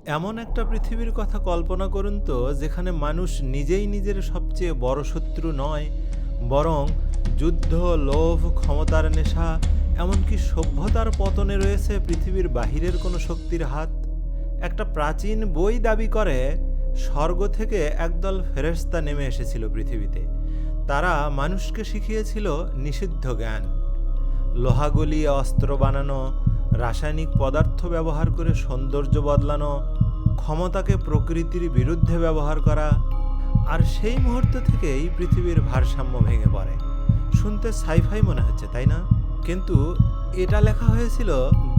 এমন একটা পৃথিবীর কথা কল্পনা করুন তো, যেখানে মানুষ নিজেই নিজের সবচেয়ে বড় শত্রু নয়, বরং যুদ্ধ, লোভ, ক্ষমতার নেশা, এমনকি সভ্যতার পতনে রয়েছে পৃথিবীর বাহিরের কোনো শক্তির হাত। একটা প্রাচীন বই দাবি করে স্বর্গ থেকে একদল ফেরেশতা নেমে এসেছিল পৃথিবীতে। তারা মানুষকে শিখিয়েছিল নিষিদ্ধ জ্ঞান, লোহা গলিয়ে অস্ত্র বানানো, রাসায়নিক পদার্থ ব্যবহার করে সৌন্দর্য বদলানো, ক্ষমতাকে প্রকৃতির বিরুদ্ধে ব্যবহার করা। আর সেই মুহূর্ত থেকেই পৃথিবীর ভারসাম্য ভেঙে পড়ে। শুনতে সাইফাই মনে হচ্ছে, তাই না? কিন্তু এটা লেখা হয়েছিল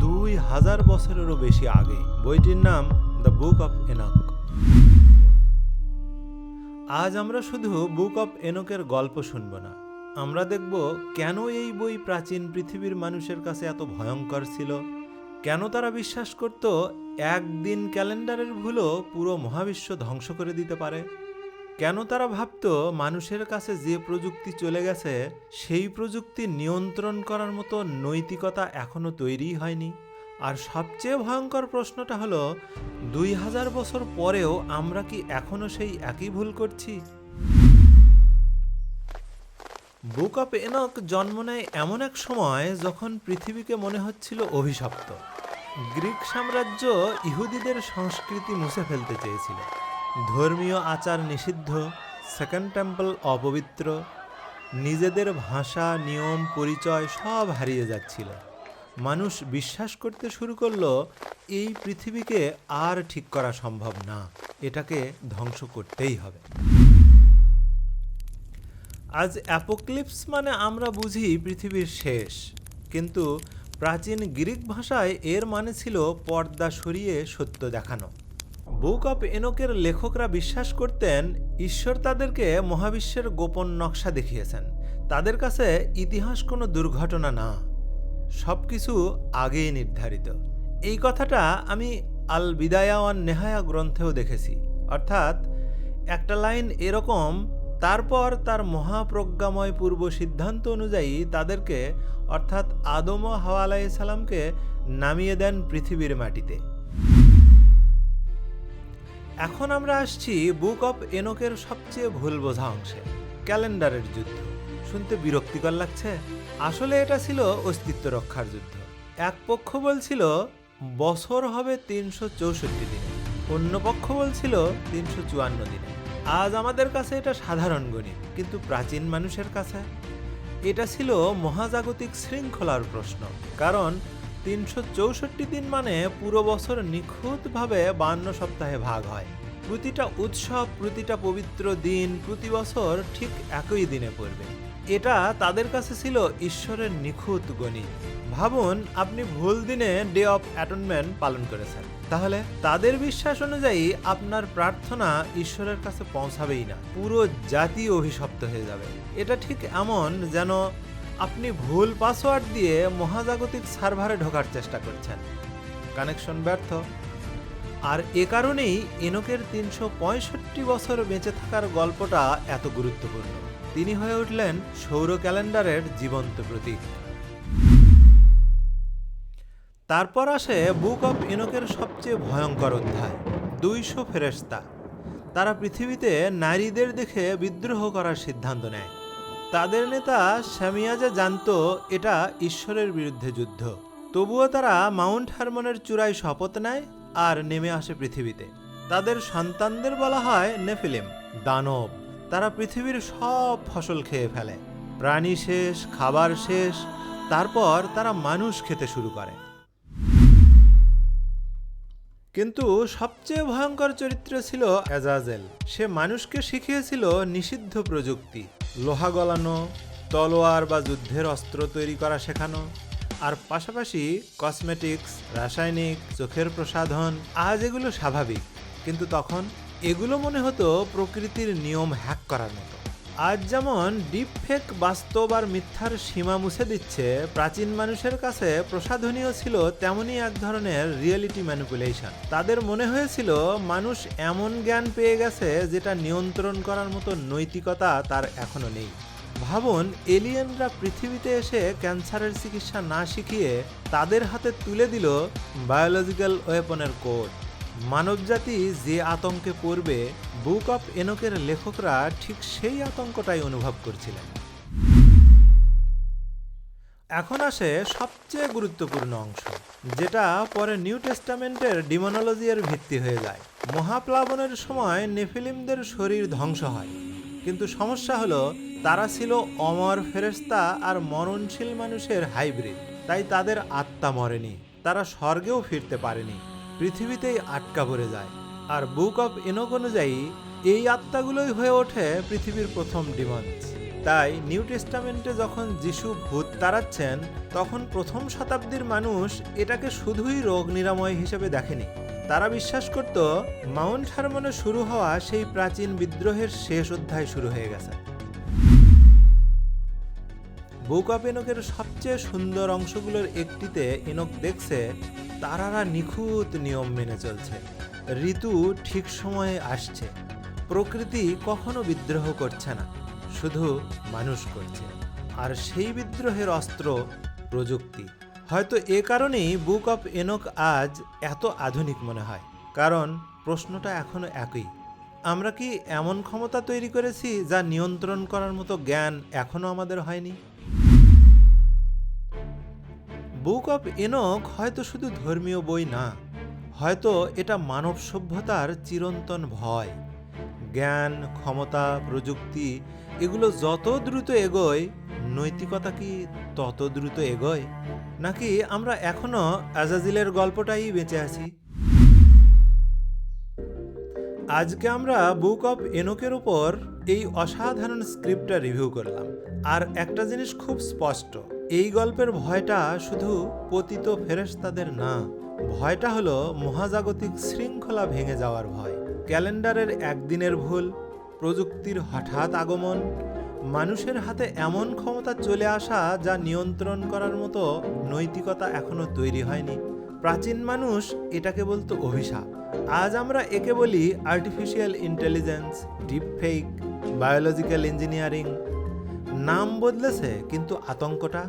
2000 বছরেরও বেশি আগে। বইটির নাম দ্য বুক অফ এনক। আজ আমরা শুধু বুক অফ এনকের গল্প শুনব না, আমরা দেখব কেন এই বই প্রাচীন পৃথিবীর মানুষের কাছে এত ভয়ঙ্কর ছিল, কেন তারা বিশ্বাস করত একদিন ক্যালেন্ডারের ভুলও পুরো মহাবিশ্ব ধ্বংস করে দিতে পারে, কেন তারা ভাবত মানুষের কাছে যে প্রযুক্তি চলে গেছে সেই প্রযুক্তি নিয়ন্ত্রণ করার মতো নৈতিকতা এখনো তৈরিই হয়নি। আর সবচেয়ে ভয়ঙ্কর প্রশ্নটা হলো, 2000 বছর পরেও আমরা কি এখনো সেই একই ভুল করছি? বুক অফ এনক জন্ম নেয় এমন এক সময় যখন পৃথিবীকে মনে হচ্ছিল অভিশপ্ত। গ্রিক সাম্রাজ্য ইহুদিদের সংস্কৃতি মুছে ফেলতে চেয়েছিল। ধর্মীয় আচার নিষিদ্ধ, সেকেন্ড টেম্পল অপবিত্র, নিজেদের ভাষা, নিয়ম, পরিচয় সব হারিয়ে যাচ্ছিল। মানুষ বিশ্বাস করতে শুরু করলো এই পৃথিবীকে আর ঠিক করা সম্ভব না, এটাকে ধ্বংস করতেই হবে। আজ অ্যাপোক্লিপস মানে আমরা বুঝি পৃথিবীর শেষ, কিন্তু প্রাচীন গ্রিক ভাষায় এর মানে ছিল পর্দা সরিয়ে সত্য দেখানো। বুক অফ এনকের লেখকরা বিশ্বাস করতেন ঈশ্বর তাদেরকে মহাবিশ্বের গোপন নকশা দেখিয়েছেন। তাদের কাছে ইতিহাস কোনো দুর্ঘটনা না, সব কিছু আগেই নির্ধারিত। এই কথাটা আমি আল বিদায়া ওয়ান নেহায়া গ্রন্থেও দেখেছি। অর্থাৎ একটা লাইন এরকম, তারপর তার মহাপ্রজ্ঞাময় পূর্ব সিদ্ধান্ত অনুযায়ী তাদেরকে, অর্থাৎ আদম ও হাওয়া আলাইহিস সালামকে নামিয়ে দেন পৃথিবীর মাটিতে। এখন আমরা আসছি বুক অফ এনকের সবচেয়ে ভুল বোঝা অংশে, ক্যালেন্ডারের যুদ্ধ। শুনতে বিরক্তিকর লাগছে? আসলে এটা ছিল অস্তিত্ব রক্ষার যুদ্ধ। এক পক্ষ বলছিল বছর হবে 364 দিনে, অন্য পক্ষ বলছিল 354 দিনে। আজ আমাদের কাছে এটা সাধারণ গণিত, কিন্তু প্রাচীন মানুষের কাছে এটা ছিল মহাজাগতিক শৃঙ্খলার প্রশ্ন। কারণ 364 দিন মানে পুরো বছর নিখুঁতভাবে 52 সপ্তাহে ভাগ হয়। প্রতিটা উৎসব, প্রতিটা পবিত্র দিন প্রতি বছর ঠিক একই দিনে পড়বে। এটা তাদের কাছে ছিল ঈশ্বরের নিখুঁত গণিত। ভাবুন, আপনি ভুল দিনে ডে অফ অ্যাটনমেন্ট পালন করেছেন, তাহলে তাদের বিশ্বাস অনুযায়ী আপনার প্রার্থনা ঈশ্বরের কাছে পৌঁছাবেই না, পুরো জাতি অভিশপ্ত হয়ে যাবে। এটা ঠিক এমন যেন আপনি ভুল পাসওয়ার্ড দিয়ে মহাজাগতিক সার্ভারে ঢোকার চেষ্টা করছেন, কানেকশন ব্যর্থ। আর এ কারণেই এনকের 365 বছর বেঁচে থাকার গল্পটা এত গুরুত্বপূর্ণ। তিনি হয়ে উঠলেন সৌর ক্যালেন্ডারের জীবন্ত প্রতীক। তারপর আসে বুক অফ এনকের সবচেয়ে ভয়ঙ্কর অধ্যায়, 200 ফেরেশতা। তারা পৃথিবীতে নারীদের দেখে বিদ্রোহ করার সিদ্ধান্ত নেয়। তাদের নেতা শামিয়াজা জানতো এটা ঈশ্বরের বিরুদ্ধে যুদ্ধ, তবুও তারা মাউন্ট হারমনের চূড়ায় শপথ নেয় আর নেমে আসে পৃথিবীতে। তাদের সন্তানদের বলা হয় নেফিলিম, দানব। তারা পৃথিবীর সব ফসল খেয়ে ফেলে, প্রাণী শেষ, খাবার শেষ। তারপর তারা মানুষ খেতে শুরু করে। কিন্তু সবচেয়ে ভয়ঙ্কর চরিত্র ছিল আজাজেল। সে মানুষকে শিখিয়েছিল নিষিদ্ধ প্রযুক্তি, লোহা গলানো, তলোয়ার বা যুদ্ধের অস্ত্র তৈরি করা শেখানো, আর পাশাপাশি কসমেটিক্স, রাসায়নিক, চোখের প্রসাধন। আজ এগুলো স্বাভাবিক, কিন্তু তখন এগুলো মনে হতো প্রকৃতির নিয়ম হ্যাক করার মতো। আজ যেমন ডিপ ফেক বাস্তব আর মিথ্যার সীমা মুছে দিচ্ছে, প্রাচীন মানুষের কাছে প্রসাধনীয় ছিল তেমনই এক ধরনের রিয়েলিটি ম্যানিপুলেশন। তাদের মনে হয়েছিল মানুষ এমন জ্ঞান পেয়ে গেছে যেটা নিয়ন্ত্রণ করার মতো নৈতিকতা তার এখনো নেই। ভাবুন, এলিয়েনরা পৃথিবীতে এসে ক্যান্সারের চিকিৎসা না শিখিয়ে তাদের হাতে তুলে দিল বায়োলজিক্যাল ওয়েপনের কোড। মানবজাতি যে আতঙ্কে পড়বে, বুক অফ এনোকের লেখকরা ঠিক সেই আতঙ্কটাই অনুভব করছিলেন। এখন আসে সবচেয়ে গুরুত্বপূর্ণ অংশ, যেটা পরে নিউ টেস্টামেন্টের ডিমোনোলজি এর ভিত্তি হয়ে যায়। মহাপ্লাবনের সময় নেফিলিমদের শরীর ধ্বংস হয়, কিন্তু সমস্যা হলো তারা ছিল অমর ফেরেশতা আর মরণশীল মানুষের হাইব্রিড। তাই তাদের আত্মা মরেনি, তারা স্বর্গেও ফিরতে পারেনি, পৃথিবীতেই আটকা পড়ে যায়। আর বুক অফ এনোক অনুযায়ী এই আত্মাগুলোই হয়ে ওঠে পৃথিবীর প্রথম ডিমন্স। তাই নিউ টেস্টামেন্টে যখন যিশু ভূত তাড়াচ্ছেন, তখন প্রথম শতাব্দীর মানুষ এটাকে শুধুই রোগ নিরাময় হিসেবে দেখেনি। তারা বিশ্বাস করত মাউন্ট হারমনে শুরু হওয়া সেই প্রাচীন বিদ্রোহের শেষ অধ্যায় শুরু হয়ে গেছে। বুক অফ এনোকের সবচেয়ে সুন্দর অংশগুলোর একটিতে এনোক দেখছে তারারা নিখুঁত নিয়ম মেনে চলছে, ঋতু ঠিক সময়ে আসছে, প্রকৃতি কখনো বিদ্রোহ করছে না, শুধু মানুষ করছে। আর সেই বিদ্রোহের অস্ত্র প্রযুক্তি। হয়তো এ কারণেই বুক অফ এনোক আজ এত আধুনিক মনে হয়, কারণ প্রশ্নটা এখনো একই। আমরা কি এমন ক্ষমতা তৈরি করেছি যা নিয়ন্ত্রণ করার মতো জ্ঞান এখনো আমাদের হয়নি? বুক অফ এনোক হয়তো শুধু ধর্মীয় বই না, হয়তো এটা মানব সভ্যতার চিরন্তন ভয়। জ্ঞান, ক্ষমতা, প্রযুক্তি এগুলো যত দ্রুত এগোয়, নৈতিকতা কি তত দ্রুত এগোয়? নাকি আমরা এখনো আজাজিলের গল্পটাই বেঁচে আছি? আজকে আমরা বুক অফ এনোকের উপর এই অসাধারণ স্ক্রিপ্টটা রিভিউ করলাম। আর একটা জিনিস খুব স্পষ্ট, এই গল্পের ভয়টা শুধু পতিত ফেরেশতাদের না, ভয়টা হলো মহাজাগতিক শৃঙ্খলা ভেঙে যাওয়ার ভয়। ক্যালেন্ডারের একদিনের ভুল, প্রযুক্তির হঠাৎ আগমন, মানুষের হাতে এমন ক্ষমতা চলে আসা যা নিয়ন্ত্রণ করার মতো নৈতিকতা এখনো তৈরি হয়নি। প্রাচীন মানুষ এটাকে বলতো অভিশাপ, আজ আমরা একে বলি artificial intelligence, deepfake, biological engineering. নাম বদলেছে, কিন্তু আতঙ্কটা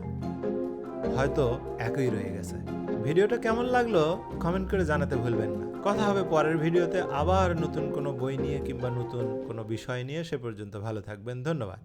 হয়তো একই রয়ে গেছে। ভিডিওটা কেমন লাগলো কমেন্ট করে জানাতে ভুলবেন না। কথা হবে পরের ভিডিওতে আবার নতুন কোনো বই নিয়ে কিংবা নতুন কোনো বিষয় নিয়ে। সে পর্যন্ত ভালো থাকবেন, ধন্যবাদ।